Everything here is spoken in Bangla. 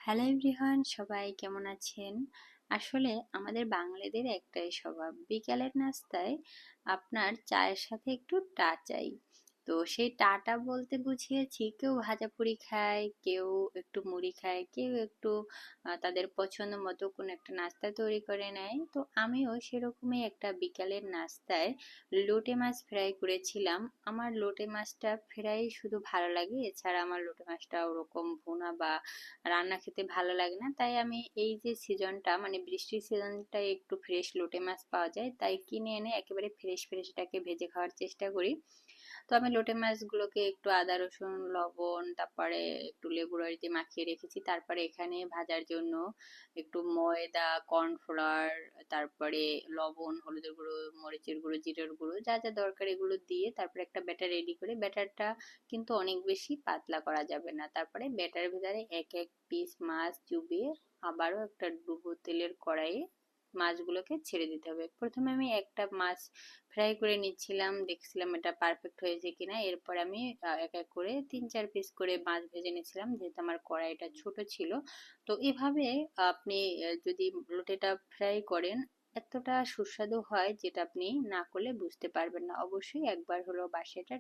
হ্যালো এভরিওয়ান, সবাই কেমন আছেন? আসলে আমাদের বাঙালিদের একটাই স্বভাব, বিকালের নাস্তায় আপনার চায়ের সাথে একটু চাই। তো সেই টা বলতে বুঝিয়েছি, কেউ ভাজাপুরি খায়, কেউ একটু মুড়ি খায়, কেউ একটু তাদের পছন্দ মতো কোনো একটা নাস্তা তৈরি করে নেয়। তো আমিও সেরকমই একটা বিকালের নাস্তায় লোটে মাছ ফ্রাই করেছিলাম। আমার লোটে মাছটা ফ্রাই শুধু ভালো লাগে, এছাড়া আমার লোটে মাছটা ওরকম ভুনা বা রান্না খেতে ভালো লাগে না। তাই আমি এই যে সিজনটা, মানে বৃষ্টির সিজনটায় একটু ফ্রেশ লোটে মাছ পাওয়া যায়, তাই কিনে এনে একেবারে ফ্রেশ ফ্রেশটাকে ভেজে খাওয়ার চেষ্টা করি। তো আমি লোটে মাছগুলোকে একটু আদা রসুন লবণ তারপরে একটু লেবু রস দিয়ে মাখিয়ে রেখেছি। তারপরে এখানে ভাজার জন্য একটু ময়দা, কর্নফ্লাওয়ার, তারপরে লবণ, হলুদের গুঁড়ো, মরিচের গুঁড়ো, জিরের গুঁড়ো, যা যা দরকার এগুলো দিয়ে তারপরে একটা ব্যাটার রেডি করে, ব্যাটারটা কিন্তু অনেক বেশি পাতলা করা যাবে না। তারপরে ব্যাটারের ভিতরে এক এক পিস মাছ চুবিয়ে আবারও একটা ডুবো তেলের কড়াইয়ে মাছগুলোকে ছেড়ে দিতে হবে। প্রথমে আমি একটা মাছ ফ্রাই করে নিচ্ছিলাম, দেখছিলাম এটা পারফেক্ট হয়েছে কিনা। এরপর আমি এক এক করে 3-4 পিস করে মাছ ভেজে নিচ্ছিলাম, যেহেতু আমার কড়াইটা ছোট ছিল। তো এভাবে আপনি যদি লোটেটা ফ্রাই করেন, এতটা সুস্বাদু হয় যেটা আপনি না করলে বুঝতে পারবেন না। অবশ্যই একবার হলো বাসায় এটা